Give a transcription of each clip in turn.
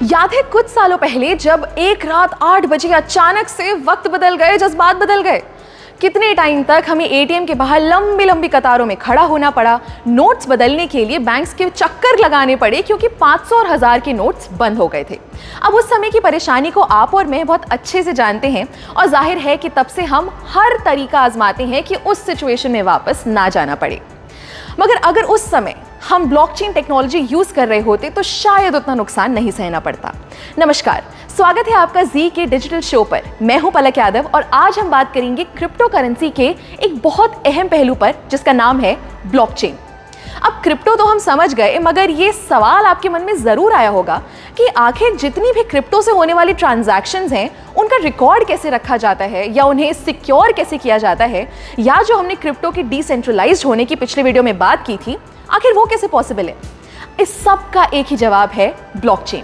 याद है कुछ सालों पहले जब एक रात 8 बजे अचानक से वक्त बदल गए, जज्बात बदल गए। कितने टाइम तक हमें एटीएम के बाहर लंबी लंबी कतारों में खड़ा होना पड़ा, नोट्स बदलने के लिए बैंक्स के चक्कर लगाने पड़े क्योंकि 500 और 1000 के नोट्स बंद हो गए थे। अब उस समय की परेशानी को आप और मैं बहुत अच्छे से जानते हैं और जाहिर है कि तब से हम हर तरीका आजमाते हैं कि उस सिचुएशन में वापस ना जाना पड़े। मगर अगर उस समय हम ब्लॉकचेन टेक्नोलॉजी यूज कर रहे होते तो शायद उतना नुकसान नहीं सहना पड़ता। नमस्कार, स्वागत है आपका जी के डिजिटल शो पर। मैं हूं पलक यादव और आज हम बात करेंगे क्रिप्टो करेंसी के एक बहुत अहम पहलू पर जिसका नाम है ब्लॉकचेन। अब क्रिप्टो तो हम समझ गए, मगर ये सवाल आपके मन में जरूर आया होगा कि आखिर जितनी भी क्रिप्टो से होने वाली ट्रांजैक्शंस हैं उनका रिकॉर्ड कैसे रखा जाता है या उन्हें सिक्योर कैसे किया जाता है, या जो हमने क्रिप्टो के डिसेंट्रलाइज्ड होने की पिछले वीडियो में बात की थी, आखिर वो कैसे पॉसिबल है। इस सब का एक ही जवाब है ब्लॉकचेन।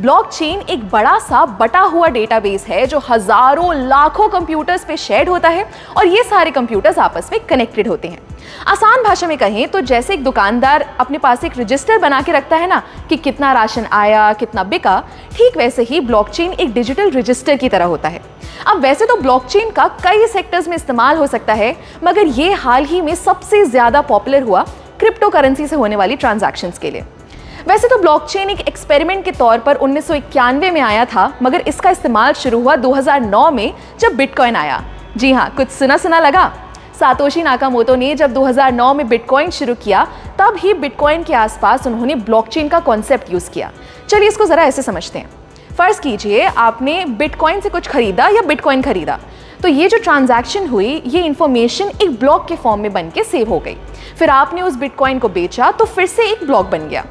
ब्लॉकचेन एक बड़ा सा बटा हुआ डेटाबेस है जो हजारों लाखों कंप्यूटर्स पे शेयर्ड होता है और ये सारे कंप्यूटर्स आपस में कनेक्टेड होते हैं। आसान भाषा में कहें तो जैसे एक दुकानदार अपने पास एक रजिस्टर बना के रखता है ना कि कितना राशन आया, कितना बिका, ठीक वैसे ही ब्लॉकचेन एक डिजिटल रजिस्टर की तरह होता है। अब वैसे तो ब्लॉकचेन का कई सेक्टर्स में इस्तेमाल हो सकता है, मगर ये हाल ही में सबसे ज्यादा पॉपुलर हुआ क्रिप्टो करेंसी से होने वाली ट्रांजैक्शंस के लिए। वैसे तो ब्लॉकचेन एक एक्सपेरिमेंट के तौर पर 1991 में आया था, मगर इसका इस्तेमाल शुरू हुआ 2009 में जब बिटकॉइन आया। जी हाँ, कुछ सुना सुना लगा। सातोशी नाकामोटो ने जब 2009 में बिटकॉइन शुरू किया, तब ही बिटकॉइन के आसपास उन्होंने ब्लॉकचेन का कॉन्सेप्ट यूज किया। चलिए इसको जरा ऐसे समझते हैं। फर्ज कीजिए आपने बिटकॉइन से कुछ खरीदा या बिटकॉइन खरीदा, तो ये जो ट्रांजैक्शन हुई, ये इंफॉर्मेशन एक ब्लॉक के फॉर्म में बन के सेव हो गई। फिर आपने उस बिटकॉइन को बेचा तो फिर से एक ब्लॉक बन गया।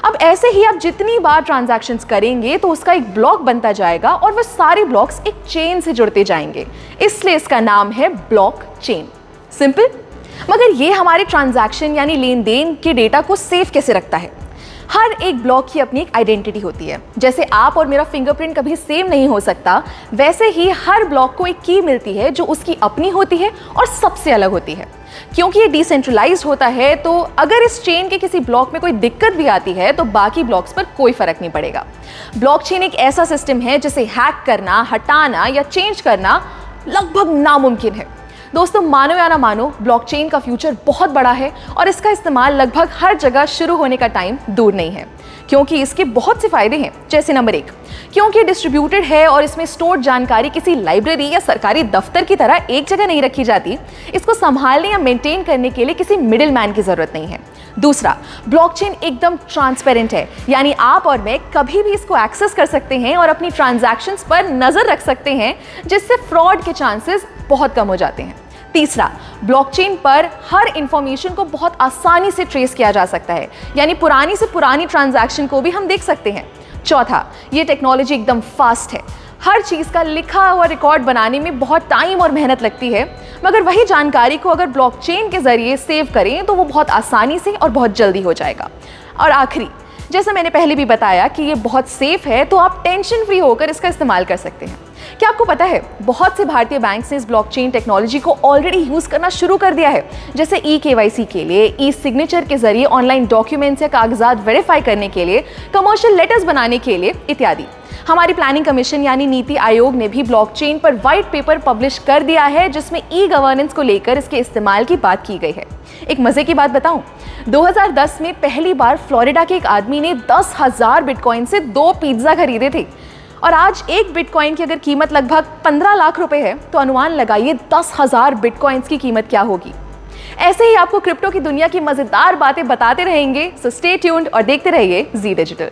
अब ऐसे ही आप जितनी बार ट्रांजैक्शंस करेंगे तो उसका एक ब्लॉक बनता जाएगा और वह सारे ब्लॉक्स एक चेन से जुड़ते जाएंगे, इसलिए इसका नाम है ब्लॉकचेन। सिंपल। मगर ये हमारे ट्रांजैक्शन यानी लेन देन के डेटा को सेव कैसे रखता है? हर एक ब्लॉक की अपनी एक आइडेंटिटी होती है। जैसे आप और मेरा फिंगरप्रिंट कभी सेम नहीं हो सकता, वैसे ही हर ब्लॉक को एक की मिलती है जो उसकी अपनी होती है और सबसे अलग होती है। क्योंकि ये डिसेंट्रलाइज्ड होता है, तो अगर इस चेन के किसी ब्लॉक में कोई दिक्कत भी आती है तो बाकी ब्लॉक्स पर कोई फर्क नहीं पड़ेगा। ब्लॉकचेन एक ऐसा सिस्टम है जिसे हैक करना, हटाना या चेंज करना लगभग नामुमकिन है। दोस्तों, मानो या ना मानो, ब्लॉकचेन का फ्यूचर बहुत बड़ा है और इसका इस्तेमाल लगभग हर जगह शुरू होने का टाइम दूर नहीं है, क्योंकि इसके बहुत से फायदे हैं। जैसे नंबर 1, क्योंकि डिस्ट्रीब्यूटेड है और इसमें स्टोर्ड जानकारी किसी लाइब्रेरी या सरकारी दफ्तर की तरह एक जगह नहीं रखी जाती। इसको संभालने या मेंटेन करने के लिए किसी मिडिल मैन की जरूरत नहीं है। दूसरा, ब्लॉकचेन एकदम ट्रांसपेरेंट है, यानी आप और मैं कभी भी इसको एक्सेस कर सकते हैं और अपनी ट्रांजैक्शंस पर नजर रख सकते हैं, जिससे फ्रॉड के चांसेस बहुत कम हो जाते हैं। तीसरा, ब्लॉकचेन पर हर इंफॉर्मेशन को बहुत आसानी से ट्रेस किया जा सकता है, यानी पुरानी से पुरानी ट्रांजैक्शन को भी हम देख सकते हैं। चौथा, ये टेक्नोलॉजी एकदम फास्ट है। हर चीज़ का लिखा हुआ रिकॉर्ड बनाने में बहुत टाइम और मेहनत लगती है, मगर वही जानकारी को अगर ब्लॉकचेन के जरिए सेव करें तो वो बहुत आसानी से और बहुत जल्दी हो जाएगा। और आखिरी, जैसा मैंने पहले भी बताया कि ये बहुत सेफ है, तो आप टेंशन फ्री होकर इसका इस्तेमाल कर सकते हैं। क्या आपको पता है, बहुत से भारतीय बैंक्स ने इस ब्लॉकचेन टेक्नोलॉजी को ऑलरेडी यूज करना शुरू कर दिया है, जैसे ई-केवाईसी के लिए, ई सिग्नेचर के जरिए ऑनलाइन डॉक्यूमेंट्स या कागजात वेरीफाई करने के लिए, कमर्शियल लेटर्स बनाने के लिए इत्यादि। हमारी प्लानिंग कमीशन यानी नीति आयोग ने भी ब्लॉकचेन पर व्हाइट पेपर पब्लिश कर दिया है, जिसमें ई गवर्नेंस को लेकर इसके इस्तेमाल की बात की गई है। एक मजे की बात बताऊं, 2010 में पहली बार फ्लोरिडा के एक आदमी ने 10,000 बिटकॉइन से 2 पिज्जा खरीदे थे, और आज एक बिटकॉइन की अगर कीमत लगभग 15 लाख रुपए है, तो अनुमान लगाइए 10,000 बिटकॉइंस की कीमत क्या होगी। ऐसे ही आपको क्रिप्टो की दुनिया की मजेदार बातें बताते रहेंगे, सो स्टे ट्यून्ड और देखते रहिए जी डिजिटल।